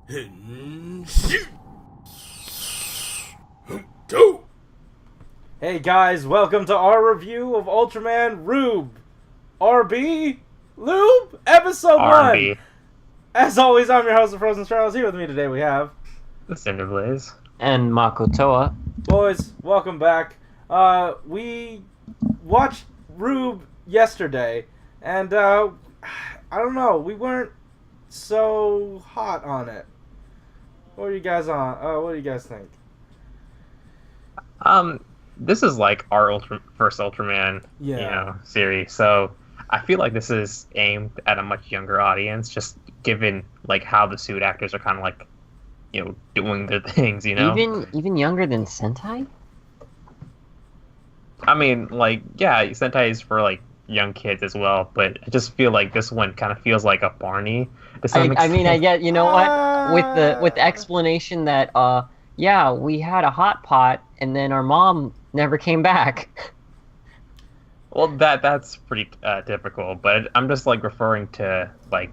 Hey guys, welcome to our review of Ultraman RB Lube episode R&B. 1. As always, I'm your host of Frozen Stratos. Here with me today we have The Cinder Blaze. And Makotoa. boys. Welcome back. We watched Rube yesterday, and I don't know. We weren't so hot on it. What are you guys on? What do you guys think? This is like our first Ultraman, series. So I feel like this is aimed at a much younger audience, just given like how the suit actors are kind of like, doing their things. Even younger than Sentai? I mean, Sentai is for like young kids as well, but I just feel like this one kind of feels like a Barney to some extent. I get, what? With the explanation that, we had a hot pot and then our mom never came back. Well, that's pretty typical, but I'm just like referring to like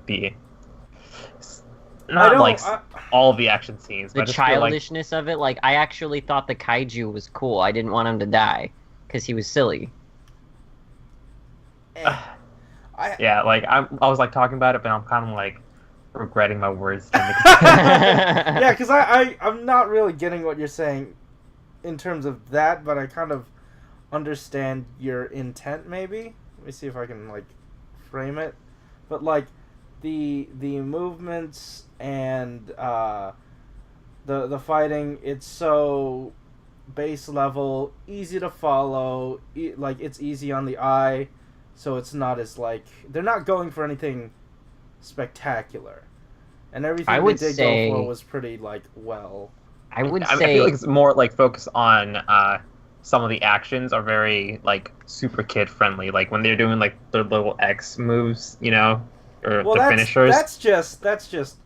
all the action scenes. The childishness of it. Like, I actually thought the kaiju was cool. I didn't want him to die because he was silly. I was like talking about it, but I'm kind of like regretting my words. Yeah, because I'm not really getting what you're saying in terms of that, but I kind of understand your intent. Maybe let me see if I can like frame it. But like the movements and the fighting, it's so base level, easy to follow. Like it's easy on the eye. So it's not as like they're not going for anything spectacular, and everything they did go for was pretty like well. I feel like it's more like focused on some of the actions are very like super kid friendly. Like when they're doing like their little X moves, or the finishers. That's just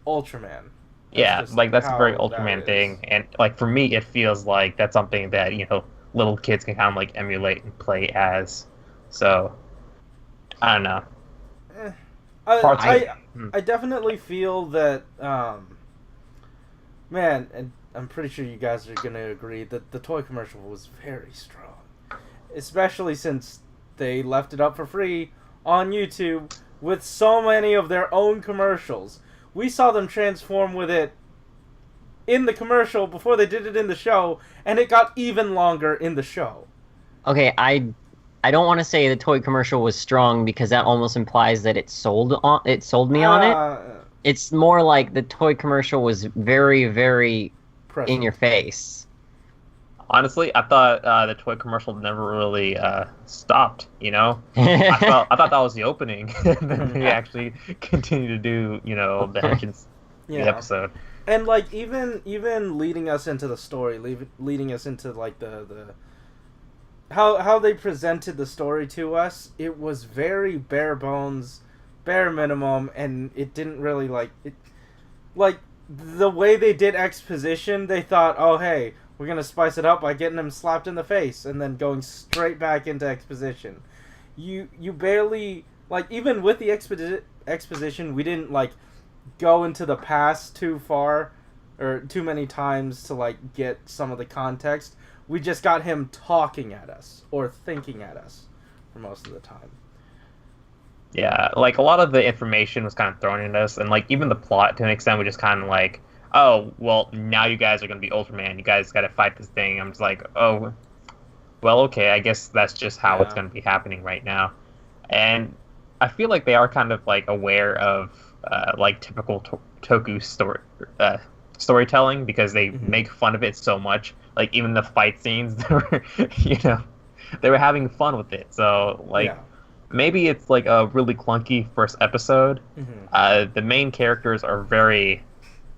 Ultraman. That's a very Ultraman thing, and like for me, it feels like that's something that little kids can kind of like emulate and play as. So. I don't know. I definitely feel that, man, and I'm pretty sure you guys are going to agree that the toy commercial was very strong. Especially since they left it up for free on YouTube with so many of their own commercials. We saw them transform with it in the commercial before they did it in the show, and it got even longer in the show. Okay, I don't want to say the toy commercial was strong because that almost implies that it sold me on it. It's more like the toy commercial was very, very in your face. Honestly, I thought the toy commercial never really stopped. I thought that was the opening. Then they actually continue to do the actions, the episode. And like even leading us into the story, leading us into like the how they presented the story to us, it was very bare bones, bare minimum, and it didn't really like the way they did exposition. They thought, oh hey, we're gonna spice it up by getting him slapped in the face and then going straight back into exposition. You barely like, even with the exposition, we didn't like go into the past too far or too many times to like get some of the context. We just got him talking at us or thinking at us for most of the time. Yeah, like a lot of the information was kind of thrown at us, and like even the plot to an extent was just kind of like, oh, well, now you guys are going to be Ultraman. You guys got to fight this thing. I'm just like, oh, well, okay, I guess that's just how it's going to be happening right now. And I feel like they are kind of like aware of like typical Toku storytelling because they make fun of it so much. Like even the fight scenes, they were having fun with it. So maybe it's like a really clunky first episode. The main characters are very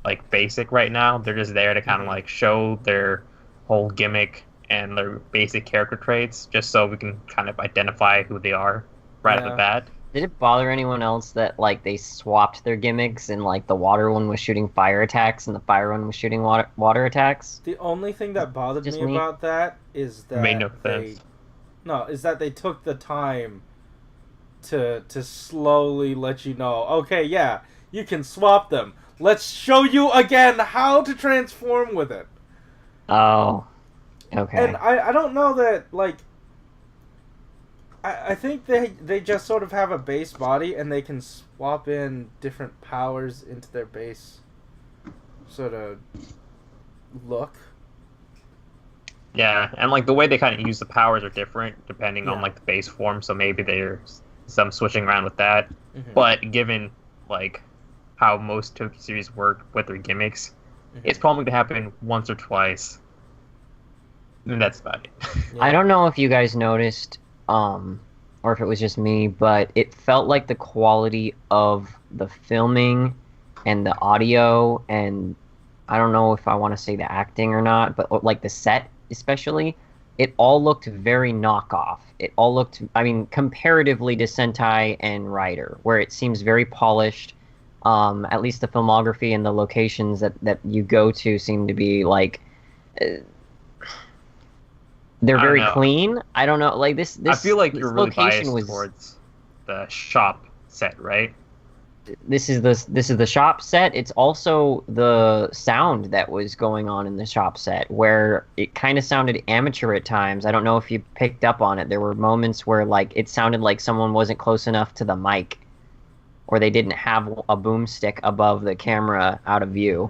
like basic right now. They're just there to kind of like show their whole gimmick and their basic character traits, just so we can kind of identify who they are right at the bat. Did it bother anyone else that like they swapped their gimmicks and like the water one was shooting fire attacks and the fire one was shooting water attacks? The only thing that bothered me about that is that made no sense. Is that they took the time to slowly let you know, okay, yeah, you can swap them. Let's show you again how to transform with it. Oh, okay. And I don't know that, like... I think they just sort of have a base body, and they can swap in different powers into their base sort of look. Yeah, and like the way they kind of use the powers are different depending on like the base form, so maybe there's some switching around with that. Mm-hmm. But given like how most Tokyo series work with their gimmicks, it's probably going to happen once or twice. And that's about it. Yeah. I don't know if you guys noticed, or if it was just me, but it felt like the quality of the filming and the audio, and I don't know if I want to say the acting or not, but like the set especially, it all looked very knockoff. It all looked, I mean, comparatively to Sentai and Rider, where it seems very polished. At least the filmography and the locations that you go to seem to be like... they're very clean. I don't know, like this. I feel like you're really biased towards the shop set, right? This is the shop set. It's also the sound that was going on in the shop set, where it kind of sounded amateur at times. I don't know if you picked up on it. There were moments where like it sounded like someone wasn't close enough to the mic, or they didn't have a boomstick above the camera out of view.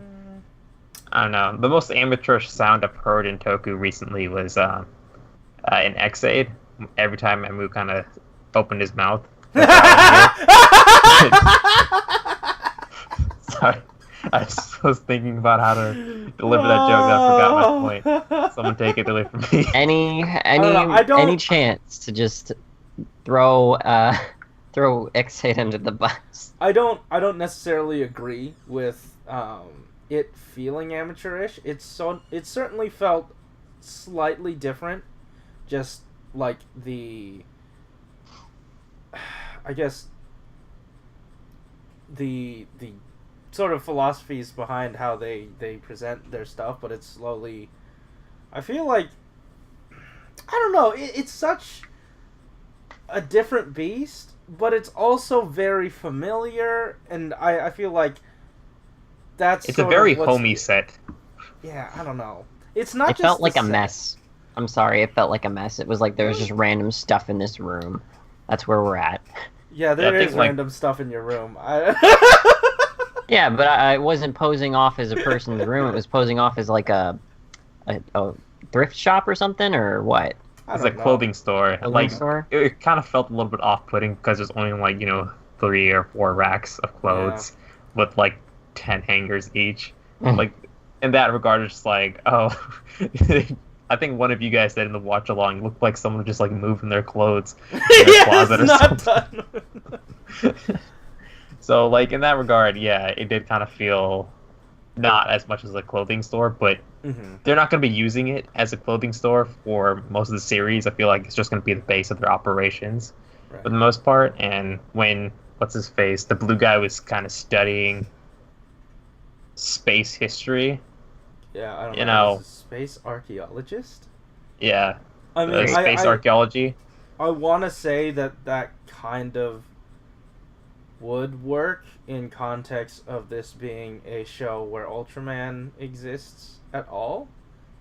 I don't know. The most amateurish sound I've heard in Toku recently was in X-Aid. Every time Emu kind of opened his mouth. Sorry. I was thinking about how to deliver that joke and I forgot my point. Someone take it away from me. Any chance to just throw X-Aid under the bus. I don't necessarily agree with it feeling amateurish. It certainly felt slightly different. Just like I guess the sort of philosophies behind how they present their stuff, but it's slowly, I feel like, I don't know, it's such a different beast, but it's also very familiar, and I feel like it's a very homey set. Yeah, I don't know. It's not. It felt like a mess. I'm sorry, it felt like a mess. It was like there was just random stuff in this room. That's where we're at. Yeah, there is random stuff in your room. Yeah, but I wasn't posing off as a person in the room. It was posing off as like a thrift shop or something, or what? It's a clothing store. It kind of felt a little bit off-putting because there's only like 3 or 4 racks of clothes with like 10 hangers each. Like in that regard, it's just like, oh. I think one of you guys said in the watch along, looked like someone just like moving their clothes in their closet or something. Done. So like in that regard, yeah, it did kind of feel not as much as a clothing store, but they're not going to be using it as a clothing store for most of the series. I feel like it's just going to be the base of their operations for the most part. And when what's his face, the blue guy was kind of studying space history. Yeah, I don't know. Space archaeologist? Yeah. I mean, space archaeology. I want to say that kind of would work in context of this being a show where Ultraman exists at all,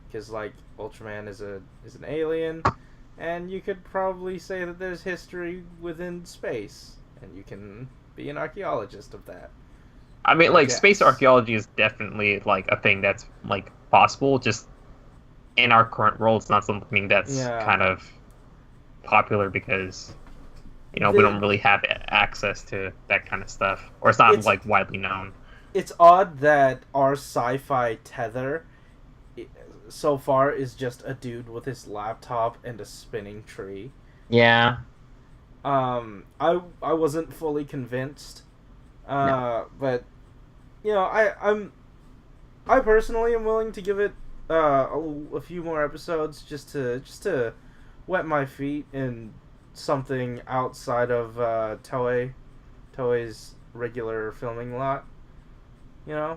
because like Ultraman is an alien, and you could probably say that there's history within space, and you can be an archaeologist of that. I mean, like, space archaeology is definitely, like, a thing that's, like, possible. Just in our current world, it's not something that's kind of popular because, we don't really have access to that kind of stuff. Or it's not, like, widely known. It's odd that our sci-fi tether so far is just a dude with his laptop and a spinning tree. Yeah. I wasn't fully convinced. No. But I personally am willing to give it a few more episodes just to wet my feet in something outside of Toei's regular filming lot. Yeah.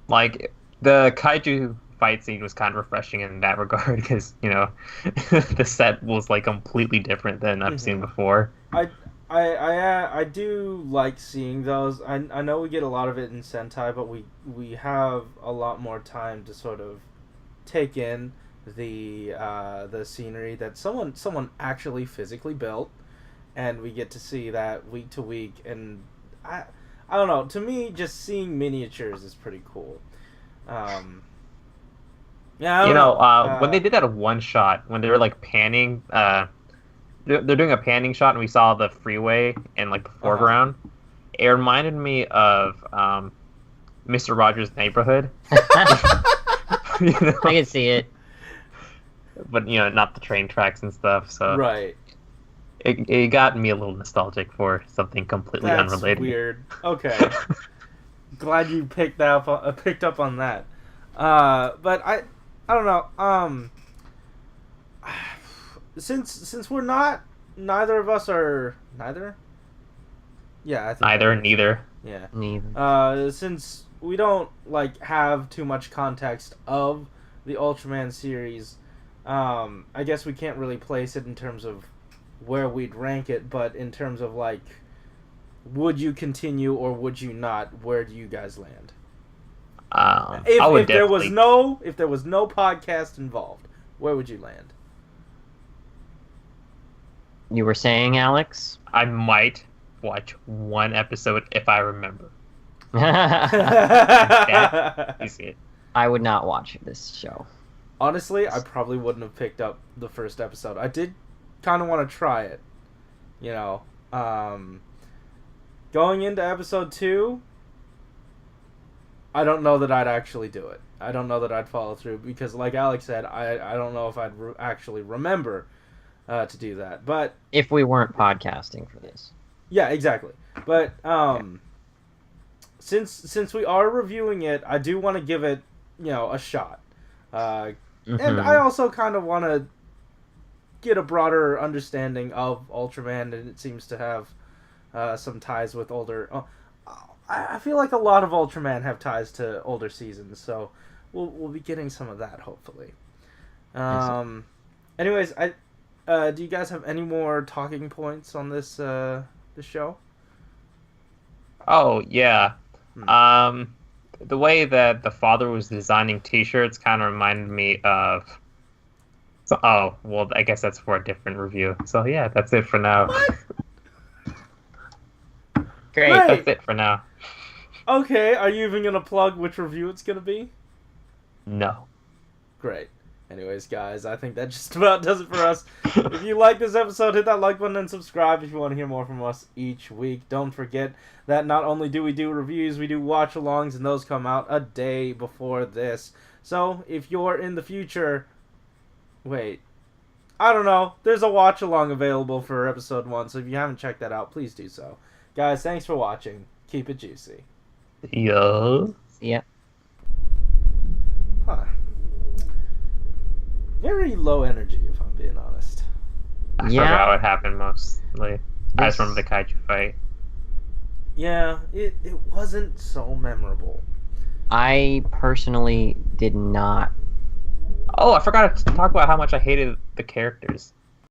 Like the kaiju fight scene was kind of refreshing in that regard because the set was like completely different than I've seen before. I do like seeing those. I know we get a lot of it in Sentai, but we have a lot more time to sort of take in the scenery that someone actually physically built, and we get to see that week to week. And I don't know. To me, just seeing miniatures is pretty cool. Yeah, when they did that one shot, when they were like panning, they're doing a panning shot, and we saw the freeway in like the foreground. It reminded me of Mr. Rogers' Neighborhood. I can see it, but not the train tracks and stuff. So right. It got me a little nostalgic for something completely unrelated. Weird. Okay. Glad you picked up on that. But I don't know. Since we're not, neither of us are neither. Yeah, I think neither. Yeah. neither. Since we don't have too much context of the Ultraman series, I guess we can't really place it in terms of where we'd rank it, but in terms of would you continue or would you not? Where do you guys land? If there was no podcast involved, where would you land? You were saying, Alex? I might watch one episode if I remember. You see it. I would not watch this show. Honestly, I probably wouldn't have picked up the first episode. I did kind of want to try it. Going into episode 2, I don't know that I'd actually do it. I don't know that I'd follow through because, like Alex said, I don't know if I'd actually remember to do that. But if we weren't podcasting for this, yeah, exactly. But since we are reviewing it, I do want to give it a shot. And I also kind of want to get a broader understanding of Ultraman, and it seems to have some ties with older. I feel like a lot of Ultraman have ties to older seasons, so we'll be getting some of that hopefully. Anyways, do you guys have any more talking points on this show? Oh yeah, the way that the father was designing T-shirts kind of reminded me of. So, I guess that's for a different review. So yeah, that's it for now. What? Great. That's it for now. Okay, are you even gonna plug which review it's gonna be? No. Great. Anyways, guys, I think that just about does it for us. If you like this episode, hit that like button and subscribe if you want to hear more from us each week. Don't forget that not only do we do reviews, we do watch-alongs, and those come out a day before this. So, if you're in the future... Wait. I don't know. There's a watch-along available for episode 1, so if you haven't checked that out, please do so. Guys, thanks for watching. Keep it juicy. Yeah. Yeah. Huh. Very low energy, if I'm being honest. I forgot what happened mostly. I just remember the kaiju fight. Yeah, it wasn't so memorable. I personally did not. Oh, I forgot to talk about how much I hated the characters.